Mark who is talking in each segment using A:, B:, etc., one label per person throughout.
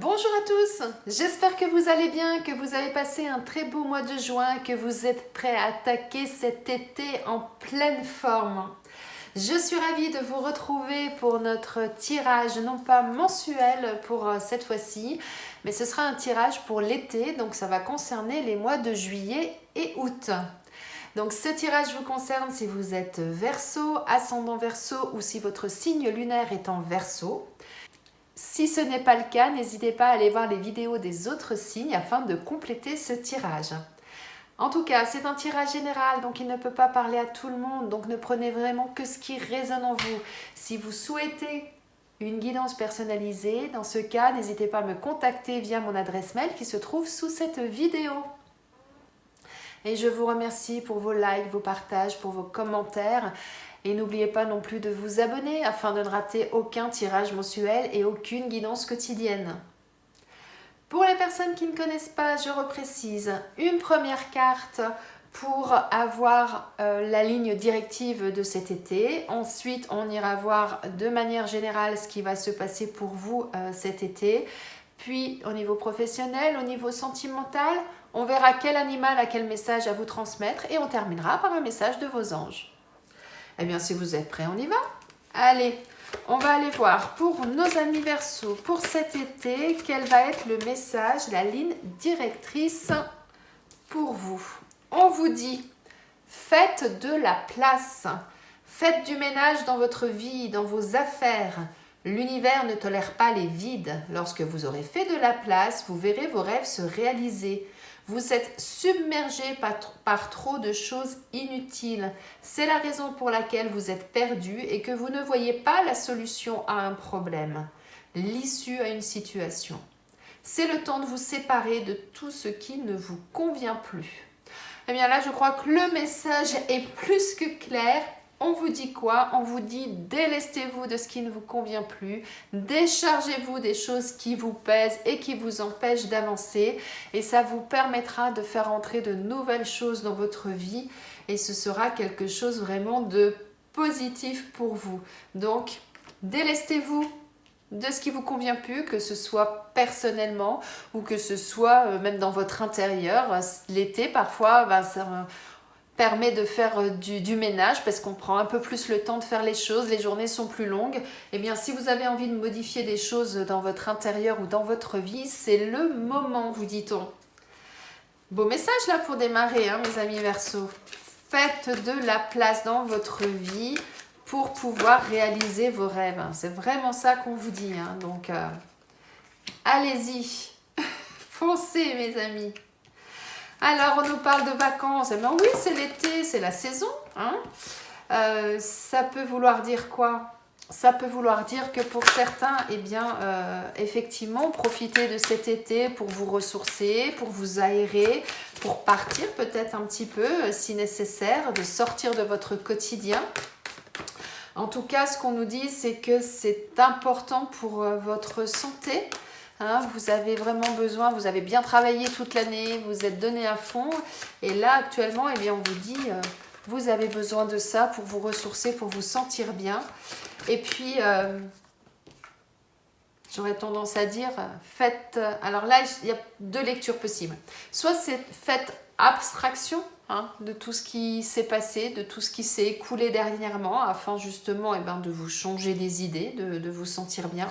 A: Bonjour à tous, j'espère que vous allez bien, que vous avez passé un très beau mois de juin, que vous êtes prêts à attaquer cet été en pleine forme. Je suis ravie de vous retrouver pour notre tirage, non pas mensuel pour cette fois-ci, mais ce sera un tirage pour l'été, donc ça va concerner les mois de juillet et août. Donc ce tirage vous concerne si vous êtes Verseau, ascendant Verseau ou si votre signe lunaire est en Verseau. Si ce n'est pas le cas, n'hésitez pas à aller voir les vidéos des autres signes afin de compléter ce tirage. En tout cas, c'est un tirage général, donc il ne peut pas parler à tout le monde, donc ne prenez vraiment que ce qui résonne en vous. Si vous souhaitez une guidance personnalisée, dans ce cas, n'hésitez pas à me contacter via mon adresse mail qui se trouve sous cette vidéo. Et je vous remercie pour vos likes, vos partages, pour vos commentaires. Et n'oubliez pas non plus de vous abonner afin de ne rater aucun tirage mensuel et aucune guidance quotidienne. Pour les personnes qui ne connaissent pas, je reprécise une première carte pour avoir la ligne directive de cet été. Ensuite, on ira voir de manière générale ce qui va se passer pour vous cet été. Puis, au niveau professionnel, au niveau sentimental, on verra quel animal a quel message à vous transmettre et on terminera par un message de vos anges. Eh bien, si vous êtes prêts, on y va. Allez, on va aller voir pour nos amis Verseau, pour cet été, quel va être le message, la ligne directrice pour vous. On vous dit, faites de la place, faites du ménage dans votre vie, dans vos affaires. L'univers ne tolère pas les vides. Lorsque vous aurez fait de la place, vous verrez vos rêves se réaliser. Vous êtes submergé par trop de choses inutiles. C'est la raison pour laquelle vous êtes perdu et que vous ne voyez pas la solution à un problème, l'issue à une situation. C'est le temps de vous séparer de tout ce qui ne vous convient plus. Eh bien là, je crois que le message est plus que clair. On vous dit quoi? On vous dit délestez-vous de ce qui ne vous convient plus, déchargez-vous des choses qui vous pèsent et qui vous empêchent d'avancer et ça vous permettra de faire entrer de nouvelles choses dans votre vie et ce sera quelque chose vraiment de positif pour vous. Donc, délestez-vous de ce qui vous convient plus, que ce soit personnellement ou que ce soit même dans votre intérieur. L'été, parfois, ça permet de faire du ménage parce qu'on prend un peu plus le temps de faire les choses, les journées sont plus longues. Eh bien, si vous avez envie de modifier des choses dans votre intérieur ou dans votre vie, c'est le moment, vous dit-on. Beau message là pour démarrer, hein, mes amis Verseau. Faites de la place dans votre vie pour pouvoir réaliser vos rêves. C'est vraiment ça qu'on vous dit. Hein. Donc, allez-y, foncez mes amis. Alors, on nous parle de vacances. Mais oui, c'est l'été, c'est la saison. Hein. Ça peut vouloir dire quoi? Ça peut vouloir dire que pour certains, eh bien, effectivement, profitez de cet été pour vous ressourcer, pour vous aérer, pour partir peut-être un petit peu, si nécessaire, de sortir de votre quotidien. En tout cas, ce qu'on nous dit, c'est que c'est important pour votre santé. Hein, vous avez vraiment besoin, vous avez bien travaillé toute l'année, vous êtes donné à fond. Et là, actuellement, eh bien, on vous dit, vous avez besoin de ça pour vous ressourcer, pour vous sentir bien. Et puis, j'aurais tendance à dire, faites... alors là, il y a deux lectures possibles. Soit c'est faites abstraction de tout ce qui s'est passé, de tout ce qui s'est écoulé dernièrement, afin justement de vous changer les idées, de vous sentir bien.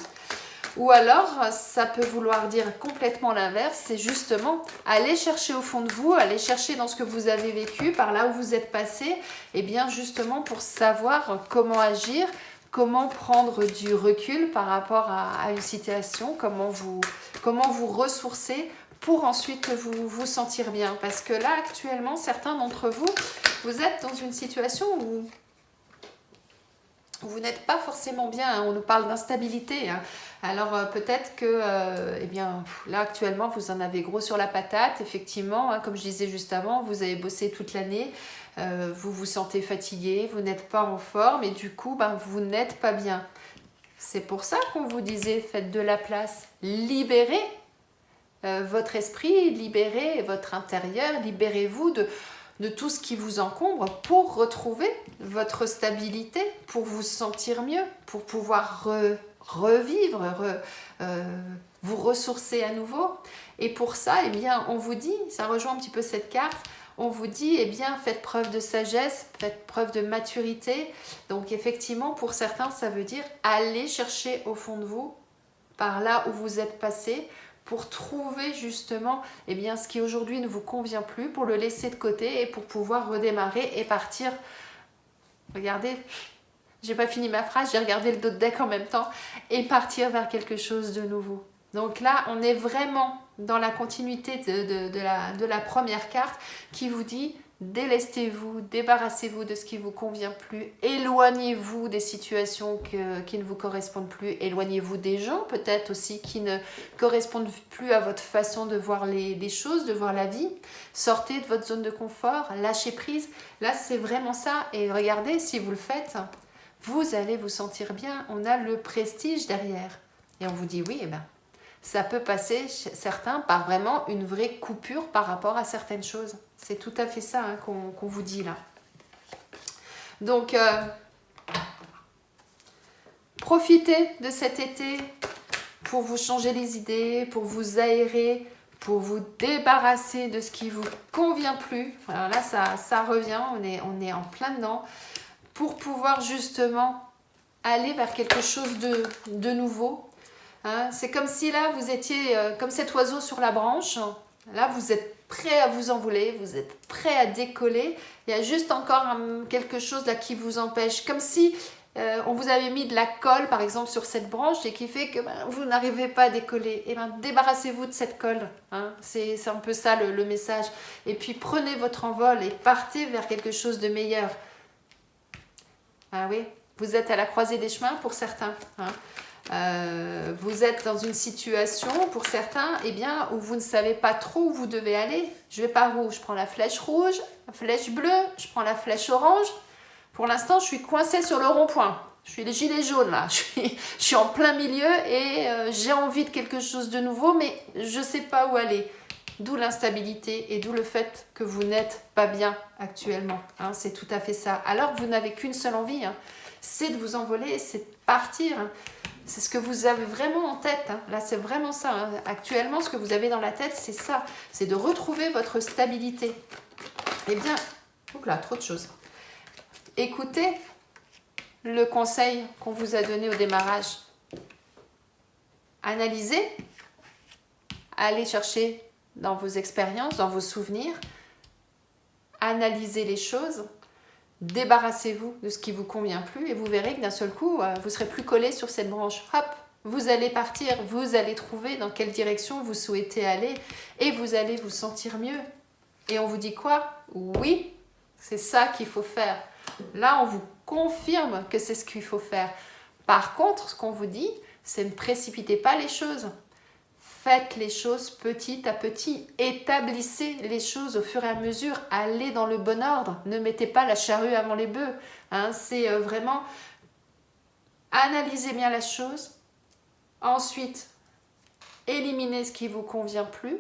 A: Ou alors, ça peut vouloir dire complètement l'inverse, c'est justement aller chercher au fond de vous, aller chercher dans ce que vous avez vécu, par là où vous êtes passé, et bien justement pour savoir comment agir, comment prendre du recul par rapport à une situation, comment vous ressourcer pour ensuite vous sentir bien. Parce que là, actuellement, certains d'entre vous, vous êtes dans une situation où vous n'êtes pas forcément bien, hein. On nous parle d'instabilité. Hein. Alors peut-être que eh bien, là actuellement vous en avez gros sur la patate, effectivement, hein, comme je disais juste avant, vous avez bossé toute l'année, vous vous sentez fatigué, vous n'êtes pas en forme et du coup vous n'êtes pas bien. C'est pour ça qu'on vous disait faites de la place, libérez votre esprit, libérez votre intérieur, libérez-vous de tout ce qui vous encombre pour retrouver votre stabilité, pour vous sentir mieux, pour pouvoir revivre, vous ressourcer à nouveau. Et pour ça, eh bien, on vous dit, ça rejoint un petit peu cette carte, on vous dit, eh bien, faites preuve de sagesse, faites preuve de maturité. Donc effectivement, pour certains, ça veut dire aller chercher au fond de vous, par là où vous êtes passé, pour trouver justement eh bien, ce qui aujourd'hui ne vous convient plus, pour le laisser de côté et pour pouvoir redémarrer et partir. Regardez, j'ai pas fini ma phrase, j'ai regardé le dos de deck en même temps, et partir vers quelque chose de nouveau. Donc là, on est vraiment dans la continuité de la première carte qui vous dit délestez-vous, débarrassez-vous de ce qui ne vous convient plus, éloignez-vous des situations qui ne vous correspondent plus, éloignez-vous des gens peut-être aussi qui ne correspondent plus à votre façon de voir les choses, de voir la vie. Sortez de votre zone de confort, lâchez prise. Là, c'est vraiment ça. Et regardez, si vous le faites, vous allez vous sentir bien. On a le prestige derrière. Et on vous dit oui, eh ben, ça peut passer chez certains par vraiment une vraie coupure par rapport à certaines choses. C'est tout à fait ça qu'on vous dit là. Donc, profitez de cet été pour vous changer les idées, pour vous aérer, pour vous débarrasser de ce qui ne vous convient plus. Alors là, ça revient, on est en plein dedans, pour pouvoir justement aller vers quelque chose de nouveau. Hein, c'est comme si là, vous étiez comme cet oiseau sur la branche. Là, vous êtes prêt à vous envoler, vous êtes prêt à décoller. Il y a juste encore quelque chose là qui vous empêche. Comme si on vous avait mis de la colle, par exemple, sur cette branche et qui fait que vous n'arrivez pas à décoller. Et débarrassez-vous de cette colle. Hein. C'est un peu ça le message. Et puis, prenez votre envol et partez vers quelque chose de meilleur. Ah oui, vous êtes à la croisée des chemins pour certains. Hein. Vous êtes dans une situation pour certains eh bien, où vous ne savez pas trop où vous devez aller. Je vais par où? Je prends la flèche rouge, la flèche bleue, je prends la flèche orange. Pour l'instant, je suis coincée sur le rond-point. Je suis les gilets jaunes là. Je suis en plein milieu et j'ai envie de quelque chose de nouveau, mais je ne sais pas où aller. D'où l'instabilité et d'où le fait que vous n'êtes pas bien actuellement. Hein, c'est tout à fait ça. Alors que vous n'avez qu'une seule envie, hein, c'est de vous envoler, c'est de partir. Hein. C'est ce que vous avez vraiment en tête. Hein. Là, c'est vraiment ça. Hein. Actuellement, ce que vous avez dans la tête, c'est ça. C'est de retrouver votre stabilité. Eh bien, oups là, trop de choses. Écoutez le conseil qu'on vous a donné au démarrage. Analysez. Allez chercher dans vos expériences, dans vos souvenirs. Analysez les choses. Débarrassez-vous de ce qui ne vous convient plus et vous verrez que d'un seul coup, vous ne serez plus collé sur cette branche. Hop, vous allez partir, vous allez trouver dans quelle direction vous souhaitez aller et vous allez vous sentir mieux. Et on vous dit quoi? Oui, c'est ça qu'il faut faire. Là, on vous confirme que c'est ce qu'il faut faire. Par contre, ce qu'on vous dit, c'est ne précipitez pas les choses. Faites les choses petit à petit. Établissez les choses au fur et à mesure. Allez dans le bon ordre. Ne mettez pas la charrue avant les bœufs. Hein, c'est vraiment analysez bien la chose. Ensuite, éliminez ce qui ne vous convient plus.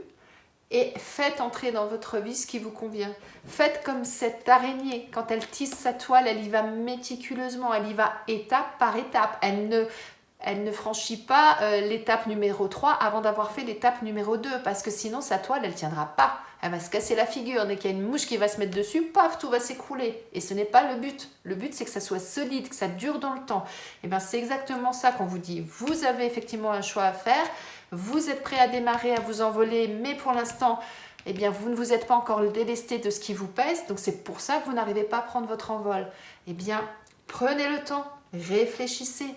A: Et faites entrer dans votre vie ce qui vous convient. Faites comme cette araignée. Quand elle tisse sa toile, elle y va méticuleusement. Elle y va étape par étape. Elle ne franchit pas l'étape numéro 3 avant d'avoir fait l'étape numéro 2 parce que sinon sa toile elle ne tiendra pas, elle va se casser la figure, dès qu'il y a une mouche qui va se mettre dessus, paf, tout va s'écrouler et ce n'est pas le but. Le but c'est que ça soit solide, que ça dure dans le temps. Et bien c'est exactement ça qu'on vous dit. Vous avez effectivement un choix à faire, vous êtes prêt à démarrer, à vous envoler, mais pour l'instant eh bien vous ne vous êtes pas encore délesté de ce qui vous pèse, donc c'est pour ça que vous n'arrivez pas à prendre votre envol. Eh bien prenez le temps, réfléchissez.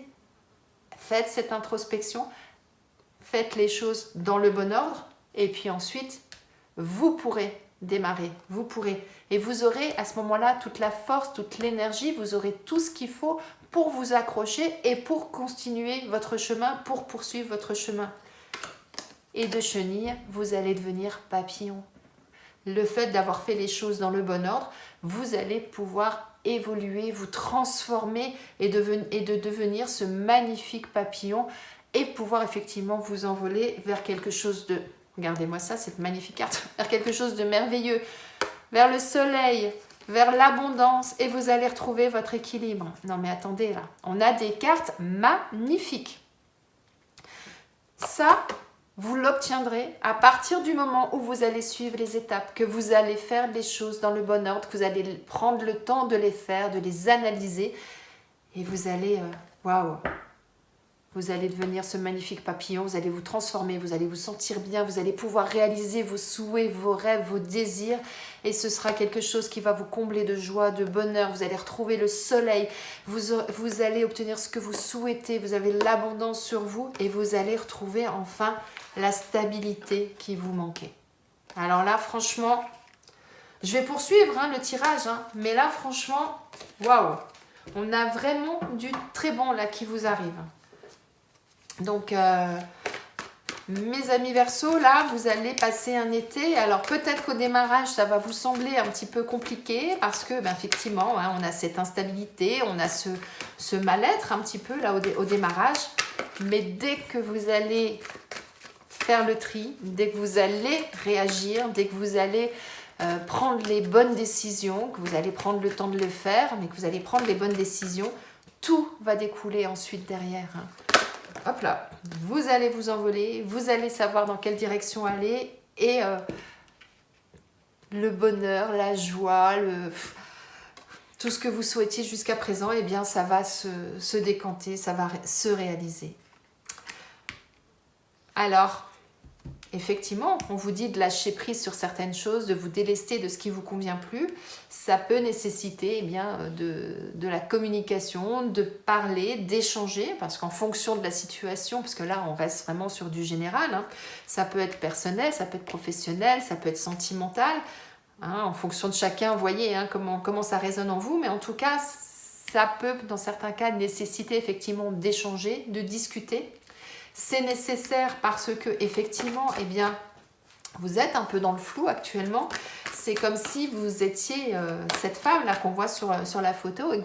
A: Faites cette introspection, faites les choses dans le bon ordre et puis ensuite, vous pourrez démarrer, vous pourrez. Et vous aurez à ce moment-là toute la force, toute l'énergie, vous aurez tout ce qu'il faut pour vous accrocher et pour continuer votre chemin, pour poursuivre votre chemin. Et de chenille, vous allez devenir papillon. Le fait d'avoir fait les choses dans le bon ordre, vous allez pouvoir évoluer, vous transformer et de devenir ce magnifique papillon et pouvoir effectivement vous envoler vers quelque chose de, regardez-moi ça, cette magnifique carte, vers quelque chose de merveilleux, vers le soleil, vers l'abondance et vous allez retrouver votre équilibre. Non mais attendez là, on a des cartes magnifiques. Ça, vous l'obtiendrez à partir du moment où vous allez suivre les étapes, que vous allez faire les choses dans le bon ordre, que vous allez prendre le temps de les faire, de les analyser. Et vous allez, waouh, vous allez devenir ce magnifique papillon, vous allez vous transformer, vous allez vous sentir bien, vous allez pouvoir réaliser vos souhaits, vos rêves, vos désirs. Et ce sera quelque chose qui va vous combler de joie, de bonheur. Vous allez retrouver le soleil, vous allez obtenir ce que vous souhaitez, vous avez l'abondance sur vous et vous allez retrouver enfin la stabilité qui vous manquait. Alors là, franchement, je vais poursuivre le tirage, mais là, franchement, waouh, on a vraiment du très bon là qui vous arrive. Donc, mes amis Verseaux, là, vous allez passer un été. Alors, peut-être qu'au démarrage, ça va vous sembler un petit peu compliqué parce que, effectivement, on a cette instabilité, on a ce mal-être un petit peu là au démarrage. Mais dès que vous allez faire le tri, dès que vous allez réagir, dès que vous allez prendre les bonnes décisions, que vous allez prendre le temps de le faire, mais que vous allez prendre les bonnes décisions, tout va découler ensuite derrière. Hop là, vous allez vous envoler, vous allez savoir dans quelle direction aller et le bonheur, la joie, tout ce que vous souhaitiez jusqu'à présent, eh bien ça va se décanter, ça va se réaliser. Alors, effectivement, on vous dit de lâcher prise sur certaines choses, de vous délester de ce qui ne vous convient plus. Ça peut nécessiter de la communication, de parler, d'échanger, parce qu'en fonction de la situation, parce que là, on reste vraiment sur du général, ça peut être personnel, ça peut être professionnel, ça peut être sentimental, en fonction de chacun, vous voyez comment ça résonne en vous, mais en tout cas, ça peut, dans certains cas, nécessiter effectivement d'échanger, de discuter. C'est nécessaire parce que effectivement, eh bien, vous êtes un peu dans le flou actuellement. C'est comme si vous étiez cette femme là qu'on voit sur la photo et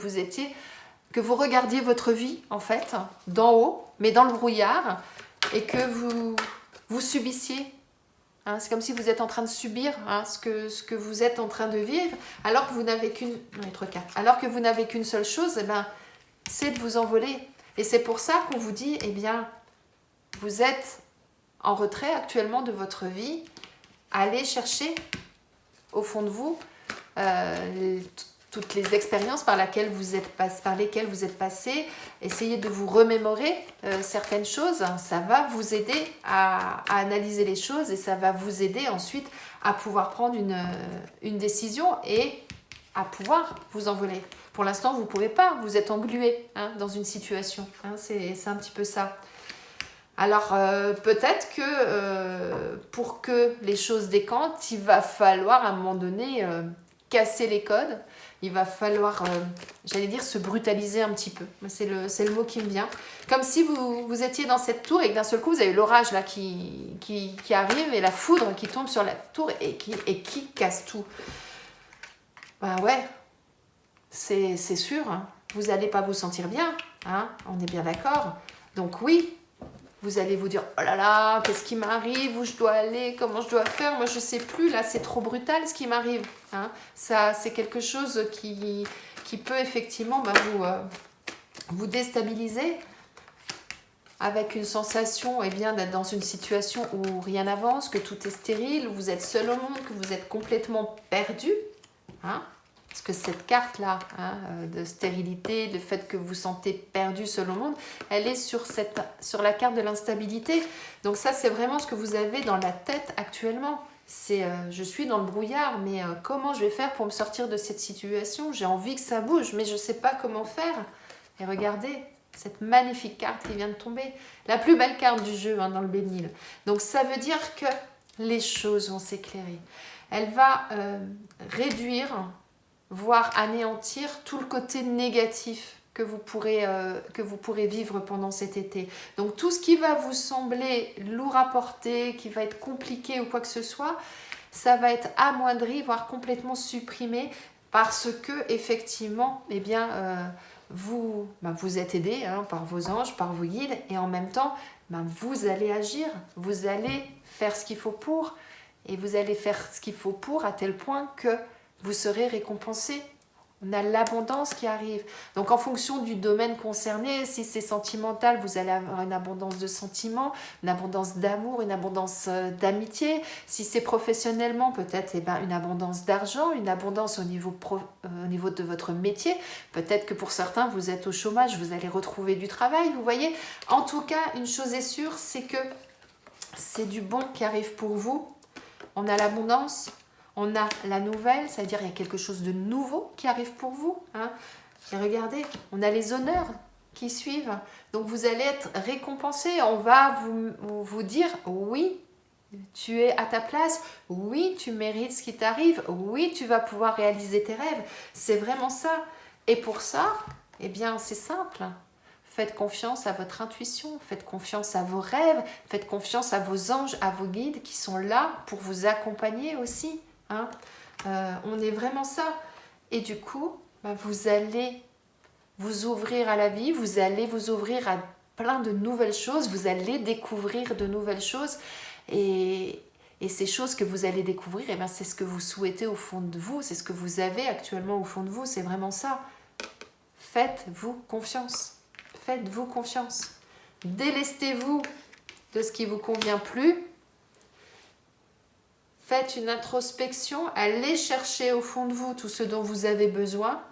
A: que vous regardiez votre vie en fait d'en haut, mais dans le brouillard, et que vous subissiez. C'est comme si vous êtes en train de subir ce que vous êtes en train de vivre, alors que vous n'avez qu'une seule chose, c'est de vous envoler. Et c'est pour ça qu'on vous dit, eh bien, vous êtes en retrait actuellement de votre vie. Allez chercher au fond de vous toutes les expériences par lesquelles vous êtes passé. Essayez de vous remémorer certaines choses. Ça va vous aider à analyser les choses et ça va vous aider ensuite à pouvoir prendre une décision et à pouvoir vous envoler. Pour l'instant, vous ne pouvez pas. Vous êtes englué dans une situation. C'est un petit peu ça. Alors, peut-être que pour que les choses décantent, il va falloir à un moment donné casser les codes. Il va falloir, se brutaliser un petit peu. C'est le mot qui me vient. Comme si vous étiez dans cette tour et que d'un seul coup, vous avez l'orage là qui arrive et la foudre qui tombe sur la tour et qui casse tout. Ouais, c'est sûr. Vous n'allez pas vous sentir bien. On est bien d'accord. Donc oui. Vous allez vous dire, oh là là, qu'est-ce qui m'arrive, où je dois aller, comment je dois faire, moi je ne sais plus, là c'est trop brutal ce qui m'arrive. Ça, c'est quelque chose qui peut effectivement vous déstabiliser avec une sensation d'être dans une situation où rien n'avance, que tout est stérile, où vous êtes seul au monde, que vous êtes complètement perdu. Parce que cette carte-là, de stérilité, le fait que vous vous sentez perdu seul au monde, elle est sur la carte de l'instabilité. Donc ça, c'est vraiment ce que vous avez dans la tête actuellement. C'est je suis dans le brouillard, mais comment je vais faire pour me sortir de cette situation? J'ai envie que ça bouge, mais je ne sais pas comment faire. Et regardez, cette magnifique carte qui vient de tomber. La plus belle carte du jeu dans le Bénil. Donc ça veut dire que les choses vont s'éclairer. Elle va réduire, voire anéantir tout le côté négatif que vous pourrez vivre pendant cet été. Donc tout ce qui va vous sembler lourd à porter, qui va être compliqué ou quoi que ce soit, ça va être amoindri, voire complètement supprimé parce que effectivement, vous êtes aidé par vos anges, par vos guides, et en même temps, vous allez agir, vous allez faire ce qu'il faut pour, et vous allez faire ce qu'il faut pour à tel point que vous serez récompensé On a l'abondance qui arrive. Donc, en fonction du domaine concerné, si c'est sentimental, vous allez avoir une abondance de sentiments, une abondance d'amour, une abondance d'amitié. Si c'est professionnellement, peut-être une abondance d'argent, une abondance au niveau de votre métier. Peut-être que pour certains, vous êtes au chômage, vous allez retrouver du travail. Vous voyez, en tout cas, une chose est sûre, c'est que c'est du bon qui arrive pour vous. On a l'abondance. On a la nouvelle, c'est-à-dire il y a quelque chose de nouveau qui arrive pour vous. Hein. Et regardez, on a les honneurs qui suivent. Donc vous allez être récompensé. On va vous dire oui, tu es à ta place. Oui, tu mérites ce qui t'arrive. Oui, tu vas pouvoir réaliser tes rêves. C'est vraiment ça. Et pour ça, eh bien c'est simple. Faites confiance à votre intuition, faites confiance à vos rêves, faites confiance à vos anges, à vos guides qui sont là pour vous accompagner aussi. Hein. On est vraiment ça. Et du coup, vous allez vous ouvrir à la vie, vous allez vous ouvrir à plein de nouvelles choses, vous allez découvrir de nouvelles choses. Et ces choses que vous allez découvrir, c'est ce que vous souhaitez au fond de vous, c'est ce que vous avez actuellement au fond de vous, c'est vraiment ça. Faites-vous confiance. Faites-vous confiance. Délestez-vous de ce qui ne vous convient plus. Faites une introspection, allez chercher au fond de vous tout ce dont vous avez besoin.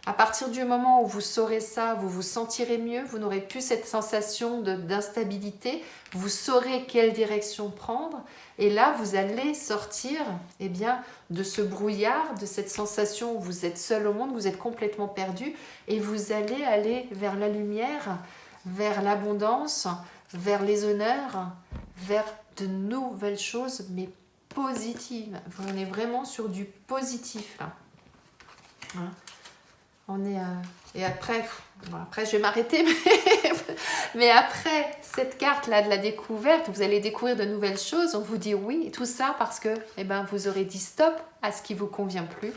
A: À partir du moment où vous saurez ça, vous vous sentirez mieux, vous n'aurez plus cette sensation d'instabilité, vous saurez quelle direction prendre et là vous allez sortir de ce brouillard, de cette sensation où vous êtes seul au monde, vous êtes complètement perdu et vous allez aller vers la lumière, vers l'abondance, vers les honneurs, vers de nouvelles choses, mais positive. On est vraiment sur du positif là. Hein. On est et après je vais m'arrêter mais après cette carte là de la découverte, vous allez découvrir de nouvelles choses. On vous dit oui, et tout ça parce que vous aurez dit stop à ce qui vous convient plus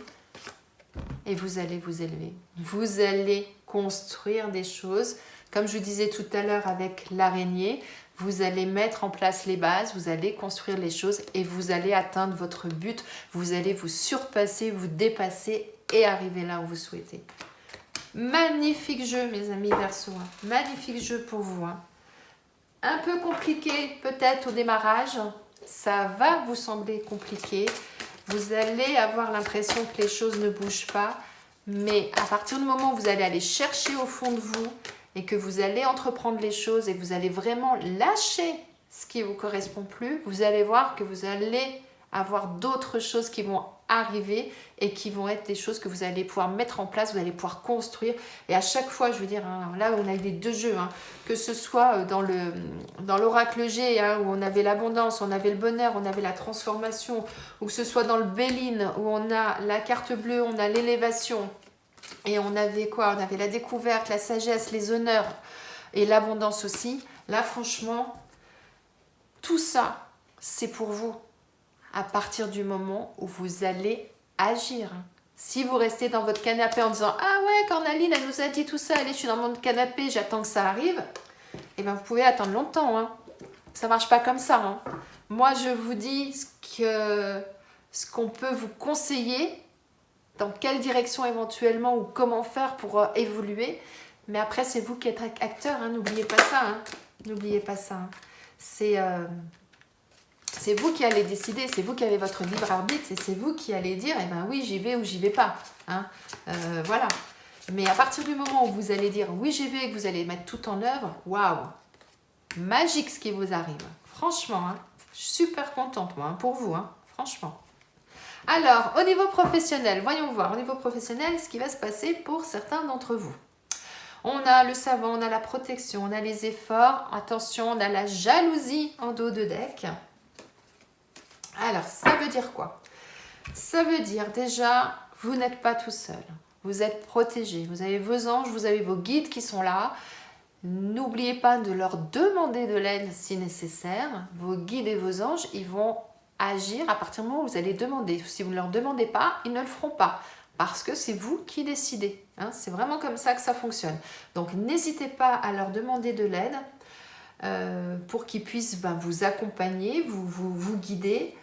A: et vous allez vous élever. Vous allez construire des choses comme je vous disais tout à l'heure avec l'araignée. Vous allez mettre en place les bases, vous allez construire les choses et vous allez atteindre votre but. Vous allez vous surpasser, vous dépasser et arriver là où vous souhaitez. Magnifique jeu, mes amis Verseau. Magnifique jeu pour vous. Un peu compliqué peut-être au démarrage. Ça va vous sembler compliqué. Vous allez avoir l'impression que les choses ne bougent pas. Mais à partir du moment où vous allez aller chercher au fond de vous, et que vous allez entreprendre les choses et que vous allez vraiment lâcher ce qui ne vous correspond plus, vous allez voir que vous allez avoir d'autres choses qui vont arriver et qui vont être des choses que vous allez pouvoir mettre en place, vous allez pouvoir construire. Et à chaque fois, je veux dire, là on a eu les deux jeux, que ce soit dans l'oracle G, où on avait l'abondance, on avait le bonheur, on avait la transformation, ou que ce soit dans le Béline, où on a la carte bleue, on a l'élévation, et on avait quoi? On avait la découverte, la sagesse, les honneurs et l'abondance aussi. Là, franchement, tout ça, c'est pour vous. À partir du moment où vous allez agir. Si vous restez dans votre canapé en disant « Ah ouais, Cornaline, elle nous a dit tout ça, allez, je suis dans mon canapé, j'attends que ça arrive », vous pouvez attendre longtemps. Ça ne marche pas comme ça. Moi, je vous dis ce qu'on peut vous conseiller, dans quelle direction éventuellement ou comment faire pour évoluer. Mais après, c'est vous qui êtes acteur, n'oubliez pas ça. N'oubliez pas ça. C'est vous qui allez décider, c'est vous qui avez votre libre arbitre et c'est vous qui allez dire oui, j'y vais ou j'y vais pas. Voilà. Mais à partir du moment où vous allez dire oui, j'y vais et que vous allez mettre tout en œuvre, waouh, magique ce qui vous arrive. Franchement, je suis super contente moi, pour vous, franchement. Alors, au niveau professionnel, voyons voir, au niveau professionnel, ce qui va se passer pour certains d'entre vous. On a le savant, on a la protection, on a les efforts. Attention, on a la jalousie en dos de deck. Alors, ça veut dire quoi? Ça veut dire déjà, vous n'êtes pas tout seul. Vous êtes protégé. Vous avez vos anges, vous avez vos guides qui sont là. N'oubliez pas de leur demander de l'aide si nécessaire. Vos guides et vos anges, ils vont agir à partir du moment où vous allez demander. Si vous ne leur demandez pas, ils ne le feront pas. Parce que c'est vous qui décidez. C'est vraiment comme ça que ça fonctionne. Donc, n'hésitez pas à leur demander de l'aide pour qu'ils puissent vous accompagner, vous guider.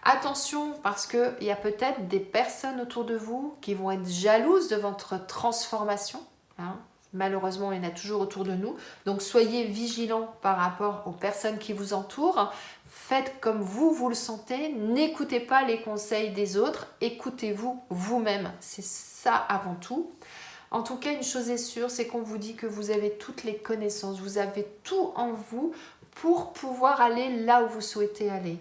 A: Attention, parce qu'il y a peut-être des personnes autour de vous qui vont être jalouses de votre transformation. Hein. Malheureusement, il y en a toujours autour de nous. Donc, soyez vigilants par rapport aux personnes qui vous entourent. Faites comme vous le sentez. N'écoutez pas les conseils des autres. Écoutez-vous vous-même. C'est ça avant tout. En tout cas, une chose est sûre, c'est qu'on vous dit que vous avez toutes les connaissances. Vous avez tout en vous pour pouvoir aller là où vous souhaitez aller.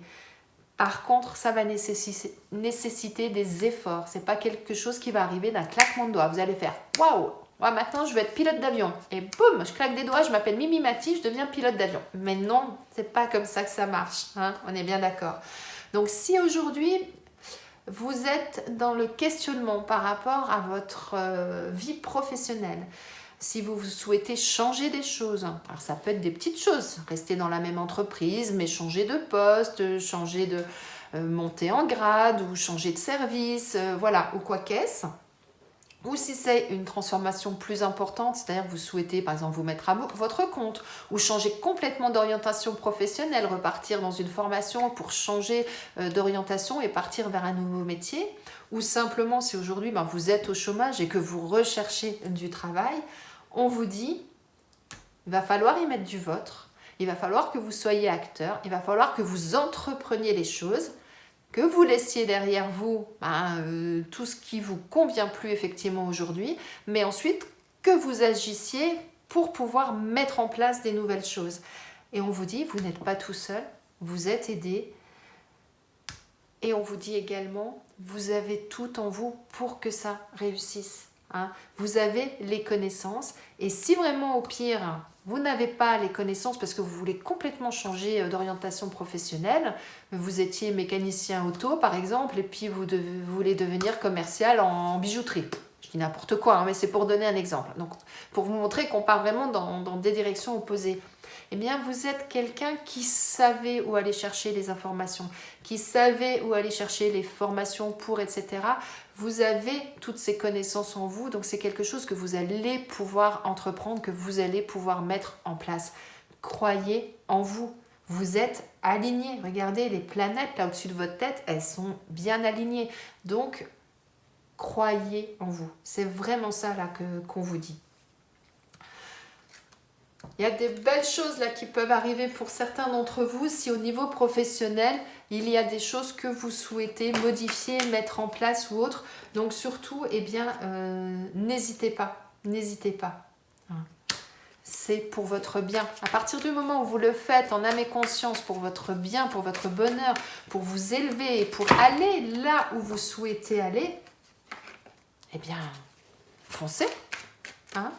A: Par contre, ça va nécessiter des efforts. Ce n'est pas quelque chose qui va arriver d'un claquement de doigts. Vous allez faire « Waouh, ouais, maintenant je veux être pilote d'avion. » Et boum, je claque des doigts, je m'appelle Mimi Mati, je deviens pilote d'avion. Mais non, ce n'est pas comme ça que ça marche. Hein, on est bien d'accord. Donc si aujourd'hui, vous êtes dans le questionnement par rapport à votre vie professionnelle, si vous souhaitez changer des choses, alors ça peut être des petites choses, rester dans la même entreprise, mais changer de poste, changer de monter en grade ou changer de service, voilà, ou quoi qu'est-ce. Ou si c'est une transformation plus importante, c'est-à-dire que vous souhaitez par exemple vous mettre à votre compte ou changer complètement d'orientation professionnelle, repartir dans une formation pour changer d'orientation et partir vers un nouveau métier, ou simplement si aujourd'hui vous êtes au chômage et que vous recherchez du travail, on vous dit, il va falloir y mettre du vôtre, il va falloir que vous soyez acteur, il va falloir que vous entrepreniez les choses, que vous laissiez derrière vous tout ce qui ne vous convient plus effectivement aujourd'hui, mais ensuite que vous agissiez pour pouvoir mettre en place des nouvelles choses. Et on vous dit, vous n'êtes pas tout seul, vous êtes aidé. Et on vous dit également, vous avez tout en vous pour que ça réussisse. Hein. Vous avez les connaissances et si vraiment au pire, vous n'avez pas les connaissances parce que vous voulez complètement changer d'orientation professionnelle, vous étiez mécanicien auto par exemple et puis vous voulez devenir commercial en bijouterie. Je dis n'importe quoi, mais c'est pour donner un exemple. Donc, pour vous montrer qu'on part vraiment dans des directions opposées. Eh bien, vous êtes quelqu'un qui savait où aller chercher les informations, qui savait où aller chercher les formations pour, etc. Vous avez toutes ces connaissances en vous, donc c'est quelque chose que vous allez pouvoir entreprendre, que vous allez pouvoir mettre en place. Croyez en vous. Vous êtes aligné. Regardez, les planètes là au-dessus de votre tête, elles sont bien alignées. Donc, croyez en vous. C'est vraiment ça là qu'on vous dit. Il y a des belles choses là qui peuvent arriver pour certains d'entre vous si au niveau professionnel, il y a des choses que vous souhaitez modifier, mettre en place ou autre. Donc surtout, n'hésitez pas. N'hésitez pas. C'est pour votre bien. À partir du moment où vous le faites en âme et conscience pour votre bien, pour votre bonheur, pour vous élever, pour aller là où vous souhaitez aller, eh bien, foncez.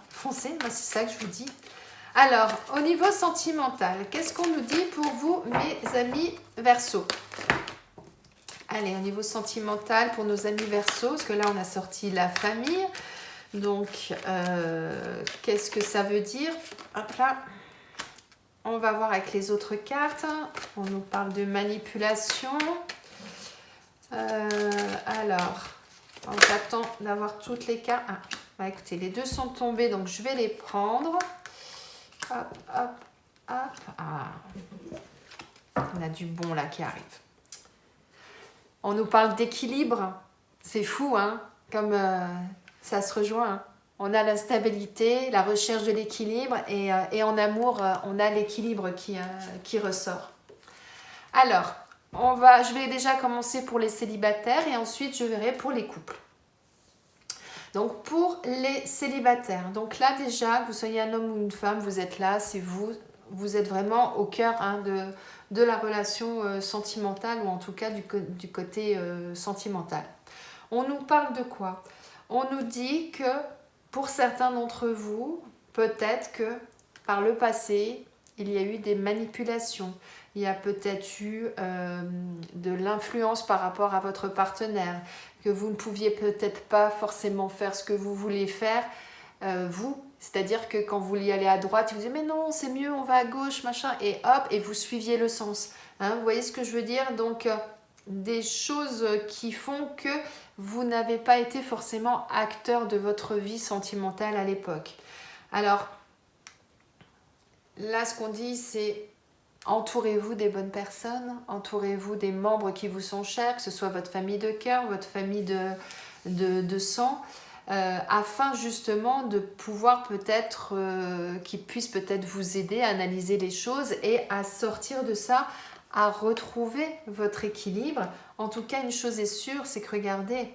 A: Foncez, moi c'est ça que je vous dis. Alors, au niveau sentimental, qu'est-ce qu'on nous dit pour vous, mes amis Verseaux? Allez, au niveau sentimental, pour nos amis Verseaux, parce que là, on a sorti la famille. Donc, qu'est-ce que ça veut dire? Hop là. On va voir avec les autres cartes. On nous parle de manipulation. Alors, j'attends d'avoir toutes les cartes. Écoutez, les deux sont tombées, donc je vais les prendre. Hop, hop, hop. On a du bon là qui arrive. On nous parle d'équilibre. C'est fou, hein, comme ça se rejoint. Hein. On a la stabilité, la recherche de l'équilibre et en amour, on a l'équilibre qui ressort. Alors, je vais déjà commencer pour les célibataires et ensuite je verrai pour les couples. Donc pour les célibataires, donc là déjà, que vous soyez un homme ou une femme, vous êtes là, c'est vous êtes vraiment au cœur de la relation sentimentale ou en tout cas du côté sentimental. On nous parle de quoi? On nous dit que pour certains d'entre vous, peut-être que par le passé, il y a eu des manipulations. Il y a peut-être eu de l'influence par rapport à votre partenaire, que vous ne pouviez peut-être pas forcément faire ce que vous vouliez faire, vous. C'est-à-dire que quand vous vouliez aller à droite, vous disiez « mais non, c'est mieux, on va à gauche, machin », et hop, et vous suiviez le sens. Hein, vous voyez ce que je veux dire? Donc, des choses qui font que vous n'avez pas été forcément acteur de votre vie sentimentale à l'époque. Alors, là, ce qu'on dit, c'est entourez-vous des bonnes personnes, entourez-vous des membres qui vous sont chers, que ce soit votre famille de cœur, votre famille de sang, afin justement de pouvoir peut-être, qu'ils puissent peut-être vous aider à analyser les choses et à sortir de ça, à retrouver votre équilibre. En tout cas, une chose est sûre, c'est que regardez,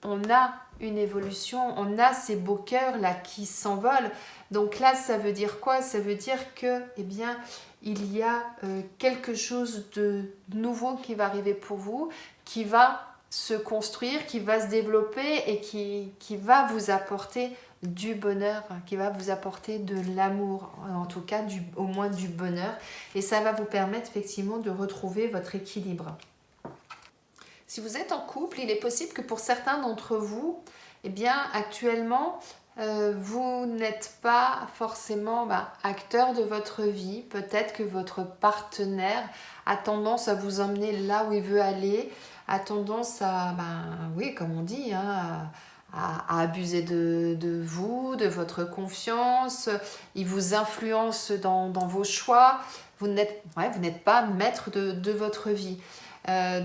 A: on a une évolution, on a ces beaux cœurs là qui s'envolent. Donc là, ça veut dire quoi? Ça veut dire que, eh bien, il y a quelque chose de nouveau qui va arriver pour vous, qui va se construire, qui va se développer et qui va vous apporter du bonheur, qui va vous apporter de l'amour, en tout cas au moins du bonheur. Et ça va vous permettre effectivement de retrouver votre équilibre. Si vous êtes en couple, il est possible que pour certains d'entre vous, eh bien, actuellement, vous n'êtes pas forcément acteur de votre vie. Peut-être que votre partenaire a tendance à vous emmener là où il veut aller, a tendance à, oui, comme on dit, hein, à abuser de vous, de votre confiance. Il vous influence dans vos choix. Vous n'êtes pas maître de votre vie.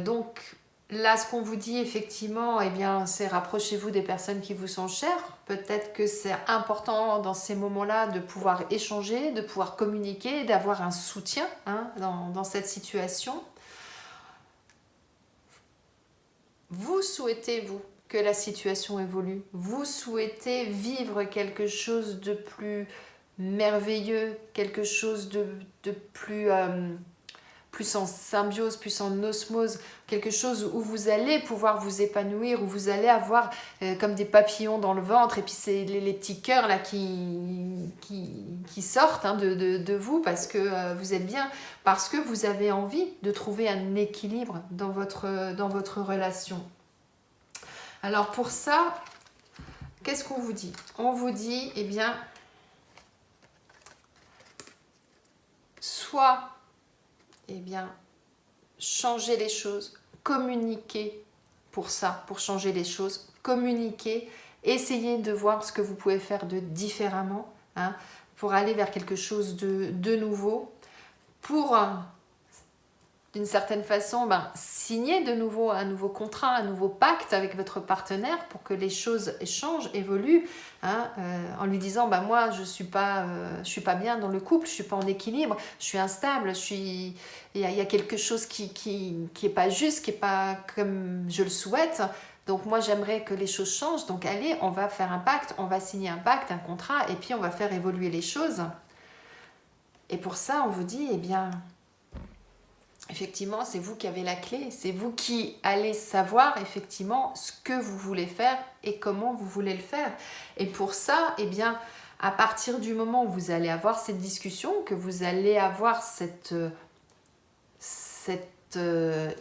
A: Donc, là, ce qu'on vous dit effectivement, eh bien, c'est rapprochez-vous des personnes qui vous sont chères. Peut-être que c'est important dans ces moments-là de pouvoir échanger, de pouvoir communiquer, d'avoir un soutien dans cette situation. Vous souhaitez, vous, que la situation évolue. Vous souhaitez vivre quelque chose de plus merveilleux, quelque chose de plus en symbiose, plus en osmose, quelque chose où vous allez pouvoir vous épanouir, où vous allez avoir comme des papillons dans le ventre, et puis c'est les petits cœurs là qui sortent de vous parce que vous êtes bien, parce que vous avez envie de trouver un équilibre dans votre relation. Alors pour ça, qu'est-ce qu'on vous dit? On vous dit, eh bien, soit changer les choses, communiquer pour ça, pour changer les choses, communiquer, essayez de voir ce que vous pouvez faire de différemment, pour aller vers quelque chose de nouveau, pour d'une certaine façon signer de nouveau un nouveau contrat, un nouveau pacte avec votre partenaire pour que les choses changent, évoluent, en lui disant moi je suis pas bien dans le couple, je suis pas en équilibre, je suis instable, il y a quelque chose qui est pas juste, qui est pas comme je le souhaite. Donc moi j'aimerais que les choses changent, donc allez, on va faire un pacte, on va signer un pacte, un contrat, et puis on va faire évoluer les choses. Et pour ça on vous dit, eh bien, effectivement, c'est vous qui avez la clé, c'est vous qui allez savoir effectivement ce que vous voulez faire et comment vous voulez le faire. Et pour ça, eh bien, à partir du moment où vous allez avoir cette discussion, que vous allez avoir cette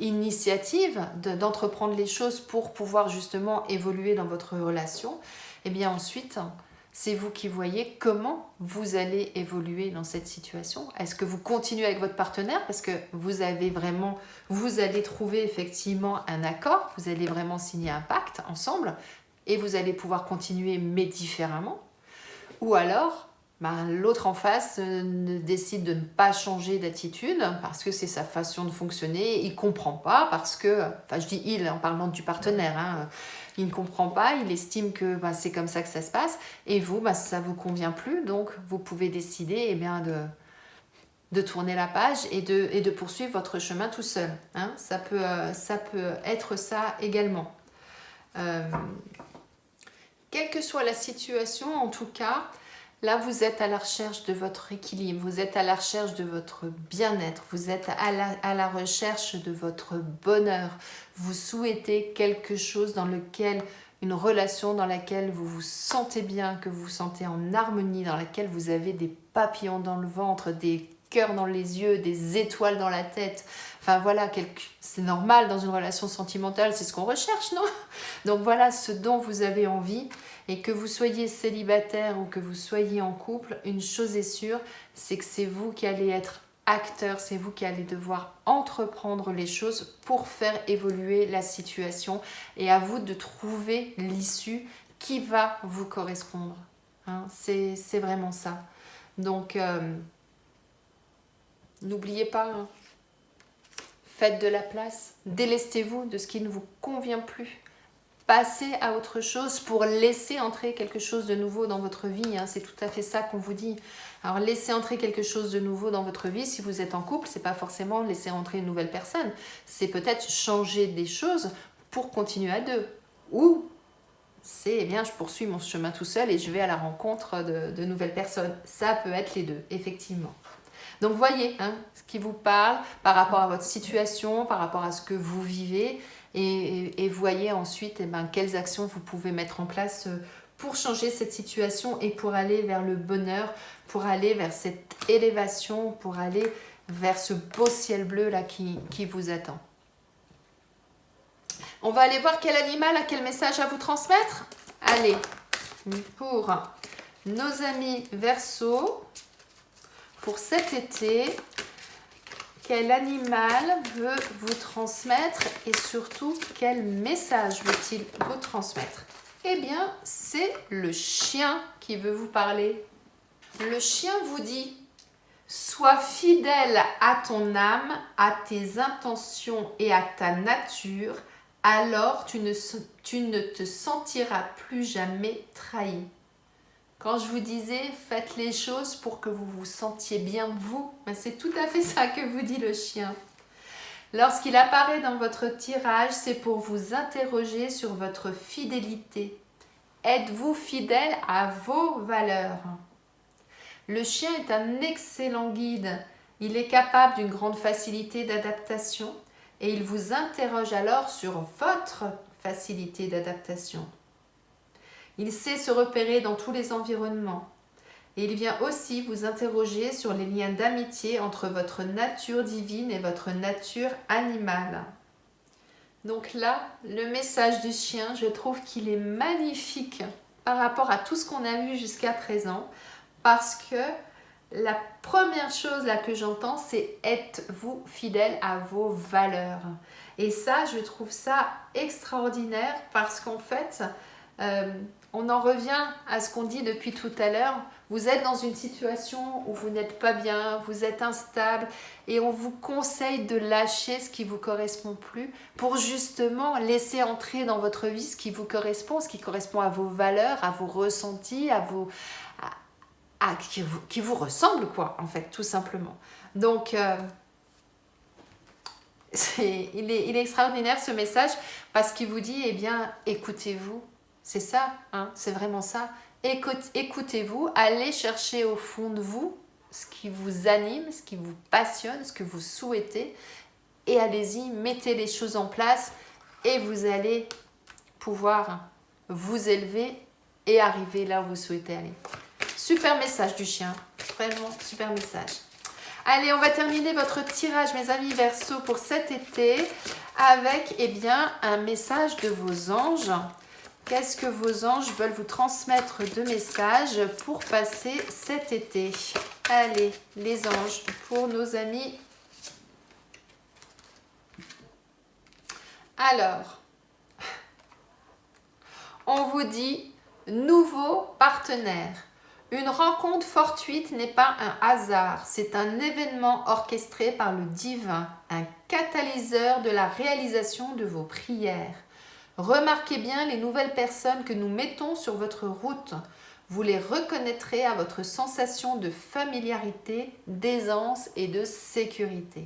A: initiative d'entreprendre les choses pour pouvoir justement évoluer dans votre relation, eh bien ensuite, c'est vous qui voyez comment vous allez évoluer dans cette situation. Est-ce que vous continuez avec votre partenaire parce que vous allez trouver effectivement un accord, vous allez vraiment signer un pacte ensemble et vous allez pouvoir continuer mais différemment. Ou alors, l'autre en face décide de ne pas changer d'attitude parce que c'est sa façon de fonctionner, il ne comprend pas parce que, je dis il en parlant du partenaire, il ne comprend pas, il estime que c'est comme ça que ça se passe et vous, ça ne vous convient plus, donc vous pouvez décider de tourner la page et de poursuivre votre chemin tout seul. Ça peut être ça également. Quelle que soit la situation, en tout cas, là, vous êtes à la recherche de votre équilibre, vous êtes à la recherche de votre bien-être, vous êtes à la recherche de votre bonheur. Vous souhaitez quelque chose une relation dans laquelle vous vous sentez bien, que vous vous sentez en harmonie, dans laquelle vous avez des papillons dans le ventre, des cœurs dans les yeux, des étoiles dans la tête. Enfin voilà, c'est normal dans une relation sentimentale, c'est ce qu'on recherche, non? Donc voilà ce dont vous avez envie. Et que vous soyez célibataire ou que vous soyez en couple, une chose est sûre, c'est que c'est vous qui allez être acteur, c'est vous qui allez devoir entreprendre les choses pour faire évoluer la situation et à vous de trouver l'issue qui va vous correspondre. C'est vraiment ça. Donc, N'oubliez pas, hein, faites de la place, délestez-vous de ce qui ne vous convient plus. Passez à autre chose pour laisser entrer quelque chose de nouveau dans votre vie. Hein. C'est tout à fait ça qu'on vous dit. Alors, laissez entrer quelque chose de nouveau dans votre vie. Si vous êtes en couple, c'est pas forcément laisser entrer une nouvelle personne. C'est peut-être changer des choses pour continuer à deux. Ou c'est, eh bien, je poursuis mon chemin tout seul et je vais à la rencontre de nouvelles personnes. Ça peut être les deux, effectivement. Donc, voyez hein, ce qui vous parle par rapport à votre situation, par rapport à ce que vous vivez. Et voyez ensuite eh ben, quelles actions vous pouvez mettre en place pour changer cette situation et pour aller vers le bonheur, pour aller vers cette élévation, pour aller vers ce beau ciel bleu là qui vous attend. On va aller voir quel animal a quel message à vous transmettre. Allez, pour nos amis Verseaux, pour cet été, quel animal veut vous transmettre et surtout quel message veut-il vous transmettre? Eh bien, c'est le chien qui veut vous parler. Le chien vous dit « Sois fidèle à ton âme, à tes intentions et à ta nature, alors tu ne te sentiras plus jamais trahi. » Quand je vous disais, faites les choses pour que vous vous sentiez bien vous, ben c'est tout à fait ça que vous dit le chien. Lorsqu'il apparaît dans votre tirage, c'est pour vous interroger sur votre fidélité. Êtes-vous fidèle à vos valeurs? Le chien est un excellent guide. Il est capable d'une grande facilité d'adaptation et il vous interroge alors sur votre facilité d'adaptation. Il sait se repérer dans tous les environnements. Et il vient aussi vous interroger sur les liens d'amitié entre votre nature divine et votre nature animale. Donc là, le message du chien, je trouve qu'il est magnifique par rapport à tout ce qu'on a vu jusqu'à présent. Parce que la première chose là que j'entends, c'est êtes-vous fidèle à vos valeurs? Et ça, je trouve ça extraordinaire parce qu'en fait, on en revient à ce qu'on dit depuis tout à l'heure. Vous êtes dans une situation où vous n'êtes pas bien, vous êtes instable et on vous conseille de lâcher ce qui ne vous correspond plus pour justement laisser entrer dans votre vie ce qui vous correspond, ce qui correspond à vos valeurs, à vos ressentis, qui vous ressemble quoi, en fait, tout simplement. Donc, il est extraordinaire ce message parce qu'il vous dit, eh bien, écoutez-vous. C'est ça, hein, c'est vraiment ça. Écoutez-vous, allez chercher au fond de vous ce qui vous anime, ce qui vous passionne, ce que vous souhaitez et allez-y, mettez les choses en place et vous allez pouvoir vous élever et arriver là où vous souhaitez aller. Super message du chien, vraiment super message. Allez, on va terminer votre tirage, mes amis Verseaux, pour cet été avec eh bien, un message de vos anges. Qu'est-ce que vos anges veulent vous transmettre de messages pour passer cet été? Allez, les anges, pour nos amis. Alors, on vous dit nouveau partenaire. Une rencontre fortuite n'est pas un hasard, c'est un événement orchestré par le divin, un catalyseur de la réalisation de vos prières. Remarquez bien les nouvelles personnes que nous mettons sur votre route. Vous les reconnaîtrez à votre sensation de familiarité, d'aisance et de sécurité.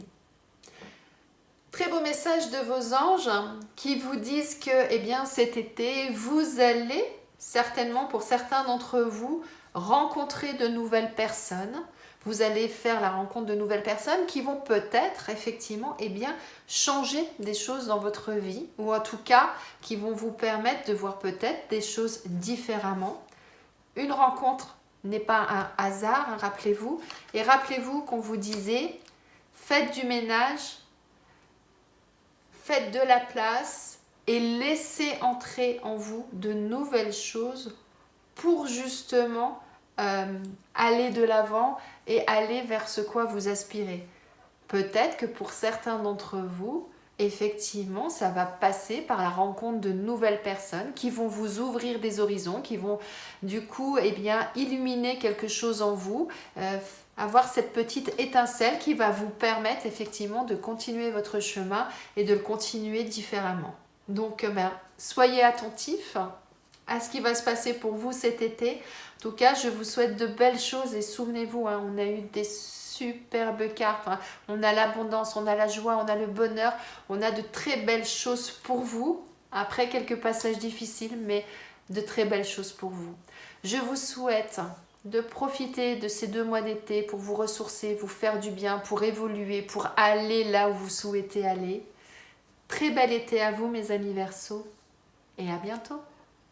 A: Très beau message de vos anges qui vous disent que eh bien, cet été, vous allez certainement, pour certains d'entre vous, rencontrer de nouvelles personnes. Vous allez faire la rencontre de nouvelles personnes qui vont peut-être effectivement eh bien, changer des choses dans votre vie ou en tout cas qui vont vous permettre de voir peut-être des choses différemment. Une rencontre n'est pas un hasard, hein, rappelez-vous. Et rappelez-vous qu'on vous disait, faites du ménage, faites de la place et laissez entrer en vous de nouvelles choses pour justement aller de l'avant et aller vers ce quoi vous aspirez. Peut-être que pour certains d'entre vous, effectivement, ça va passer par la rencontre de nouvelles personnes qui vont vous ouvrir des horizons, qui vont du coup illuminer quelque chose en vous, avoir cette petite étincelle qui va vous permettre effectivement de continuer votre chemin et de le continuer différemment. Donc soyez attentifs à ce qui va se passer pour vous cet été. En tout cas, je vous souhaite de belles choses et souvenez-vous, on a eu des superbes cartes. On a l'abondance, on a la joie, on a le bonheur, on a de très belles choses pour vous. Après quelques passages difficiles, mais de très belles choses pour vous. Je vous souhaite de profiter de ces 2 mois d'été pour vous ressourcer, vous faire du bien, pour évoluer, pour aller là où vous souhaitez aller. Très bel été à vous mes amis Verseaux et à bientôt.